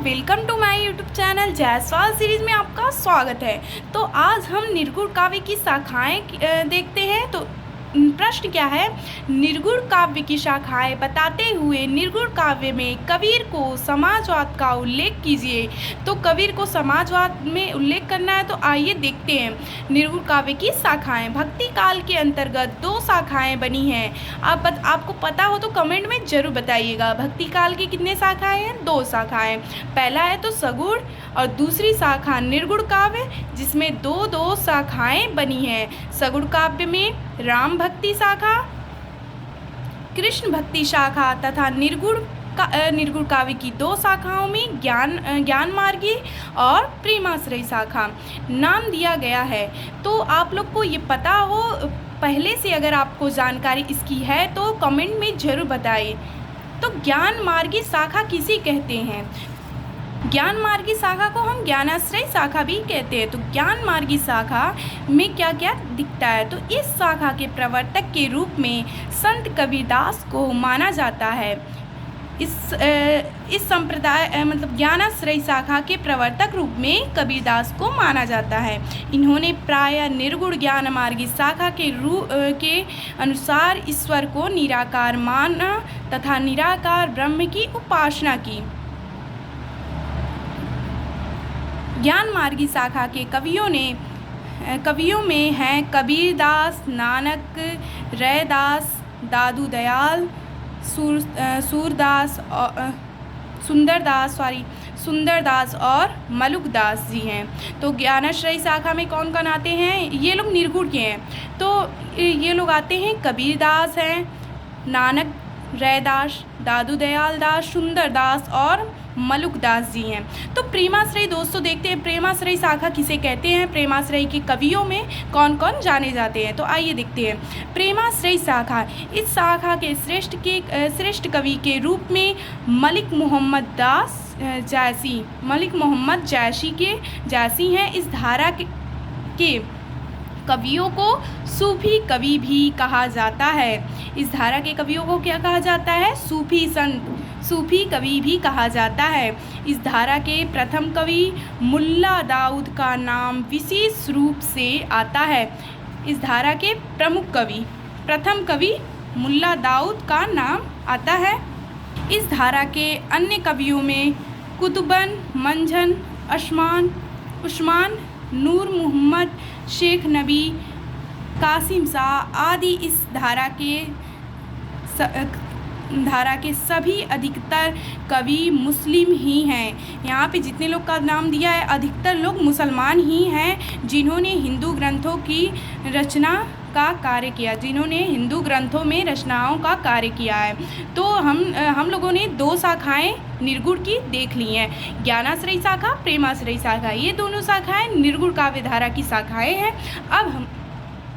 Welcome to my YouTube channel Jaiswal series में आपका स्वागत है। तो आज हम निर्गुण काव्य की शाखाएं देखते हैं। तो प्रश्न क्या है, निर्गुण काव्य की शाखाएं बताते हुए निर्गुण काव्य में कबीर को समाजवाद का उल्लेख कीजिए। तो कबीर को समाजवाद में उल्लेख करना है, तो आइए देखते हैं। निर्गुण काव्य की शाखाएं, भक्ति काल के अंतर्गत 2 शाखाएं बनी हैं। आपको पता हो तो कमेंट में जरूर बताइएगा। भक्ति काल की कितने शाखाएं हैं? 2 शाखाएं। पहला है तो सगुण और दूसरी शाखा निर्गुण काव्य, जिसमें 2 शाखाएं बनी हैं। सगुण काव्य में राम भक्ति शाखा, कृष्ण भक्ति शाखा तथा निर्गुण काव्य की 2 शाखाओं में ज्ञान मार्गी और प्रेमाश्रयी शाखा नाम दिया गया है। तो आप लोग को ये पता हो पहले से, अगर आपको जानकारी इसकी है तो कमेंट में ज़रूर बताइए। तो ज्ञान मार्गी शाखा किसे कहते हैं? ज्ञान मार्गी शाखा को हम ज्ञानाश्रयी शाखा भी कहते हैं। तो ज्ञान मार्गी शाखा में क्या क्या दिखता है? तो इस शाखा के प्रवर्तक के रूप में संत कबीरदास को माना जाता है। इस संप्रदाय मतलब ज्ञानाश्रयी शाखा के प्रवर्तक रूप में कबीरदास को माना जाता है। इन्होंने प्रायः निर्गुण ज्ञान मार्गी शाखा के अनुसार ईश्वर को निराकार माना तथा निराकार ब्रह्म की उपासना की। ज्ञान मार्गी शाखा के कवियों में हैं कबीरदास, नानक, रैदास, दादू दयाल, सुंदरदास और मलुकदास जी हैं। तो ज्ञानाश्रयी शाखा में कौन कौन आते हैं? ये लोग निर्गुण के हैं। तो ये लोग आते हैं, कबीरदास हैं, नानक, रैदास, दादू दयाल दास, सुंदरदास और मलुकदास जी हैं। तो प्रेमाश्रयी दोस्तों देखते हैं, प्रेमाश्रयी शाखा किसे कहते हैं? प्रेमाश्रयी के कवियों में कौन कौन जाने जाते हैं? तो आइए देखते हैं। प्रेमाश्रयी शाखा, इस शाखा के श्रेष्ठ कवि के रूप में मलिक मोहम्मद जैसी हैं। इस धारा के कवियों को सूफी कवि भी कहा जाता है। इस धारा के कवियों को क्या कहा जाता है? सूफी कवि भी कहा जाता है। इस धारा के प्रथम कवि मुल्ला दाऊद का नाम विशेष रूप से आता है। इस धारा के प्रथम कवि मुल्ला दाऊद का नाम आता है। इस धारा के अन्य कवियों में कुतुबन, मंझन, उस्मान, नूर मोहम्मद, शेख नबी, कासिम शाह आदि इस धारा के सभी अधिकतर कवि मुस्लिम ही हैं। यहाँ पे जितने लोग का नाम दिया है, अधिकतर लोग मुसलमान ही हैं, जिन्होंने हिंदू ग्रंथों की रचना का कार्य किया, जिन्होंने हिंदू ग्रंथों में रचनाओं का कार्य किया है। तो हम लोगों ने 2 शाखाएं निर्गुण की देख ली हैं, ज्ञानाश्रयी शाखा, प्रेमाश्रयी शाखा। ये दोनों शाखाएं निर्गुण काव्य धारा की शाखाएं हैं।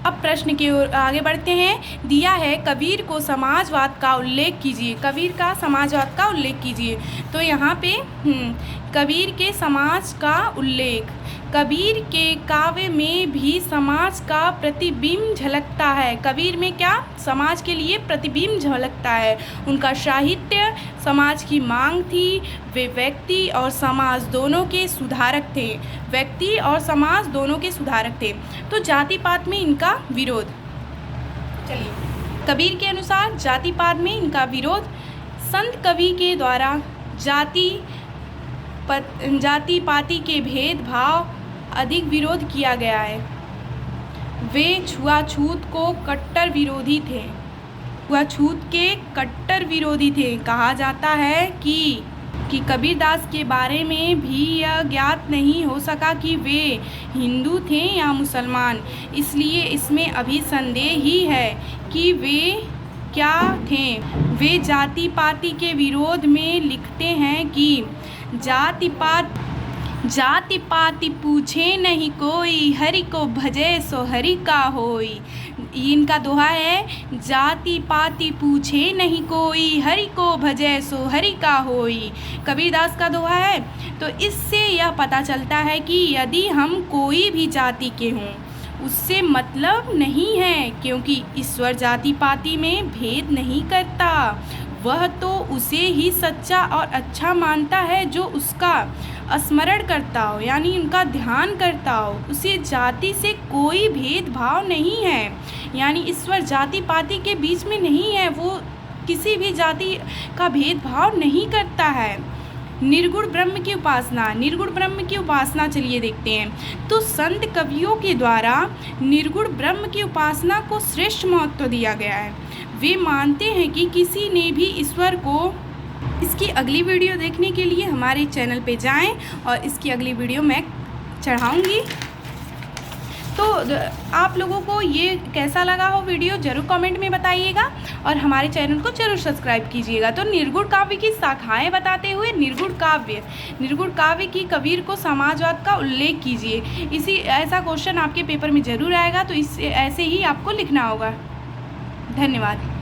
अब प्रश्न की ओर आगे बढ़ते हैं। दिया है कबीर को समाजवाद का उल्लेख कीजिए। कबीर का समाजवाद का उल्लेख कीजिए। तो यहाँ पे कबीर के समाज का उल्लेख, कबीर के काव्य में भी समाज का प्रतिबिंब झलकता है। कबीर में क्या? समाज के लिए प्रतिबिंब झलकता है। उनका साहित्य समाज की मांग थी। वे व्यक्ति और समाज दोनों के सुधारक थे। तो जाति पात में इनका विरोध, चलिए कबीर के अनुसार जाति पात में इनका विरोध, संत कवि के द्वारा जाति पाति के भेदभाव अधिक विरोध किया गया है। वे छुआछूत को कट्टर विरोधी थे। छुआछूत के कट्टर विरोधी थे। कहा जाता है कि कबीरदास के बारे में भी यह ज्ञात नहीं हो सका कि वे हिंदू थे या मुसलमान, इसलिए इसमें अभी संदेह ही है कि वे क्या थे। वे जाति पाति के विरोध में लिखते हैं कि जाति पाति पूछे नहीं कोई, हरि को भजे सो हरि का होई। इनका दोहा है, जाति पाति पूछे नहीं कोई, हरि को भजे सो हरि का होई। कबीरदास का दोहा है। तो इससे यह पता चलता है कि यदि हम कोई भी जाति के हों, उससे मतलब नहीं है, क्योंकि ईश्वर जाति पाति में भेद नहीं करता। वह तो उसे ही सच्चा और अच्छा मानता है जो उसका स्मरण करता हो, यानी उनका ध्यान करता हो। उसे जाति से कोई भेदभाव नहीं है, यानी ईश्वर जाति पाति के बीच में नहीं है, वो किसी भी जाति का भेदभाव नहीं करता है। निर्गुण ब्रह्म की उपासना, निर्गुण ब्रह्म की उपासना चलिए देखते हैं। तो संत कवियों के द्वारा निर्गुण ब्रह्म की उपासना को श्रेष्ठ महत्व दिया गया है। वे मानते हैं कि किसी ने भी ईश्वर को। इसकी अगली वीडियो देखने के लिए हमारे चैनल पे जाएं और इसकी अगली वीडियो मैं चढ़ाऊँगी। तो आप लोगों को ये कैसा लगा हो वीडियो ज़रूर कमेंट में बताइएगा और हमारे चैनल को ज़रूर सब्सक्राइब कीजिएगा। तो निर्गुण काव्य की शाखाएं बताते हुए निर्गुण काव्य की कबीर को समाजवाद का उल्लेख कीजिए। ऐसा क्वेश्चन आपके पेपर में ज़रूर आएगा, तो ऐसे ही आपको लिखना होगा। धन्यवाद।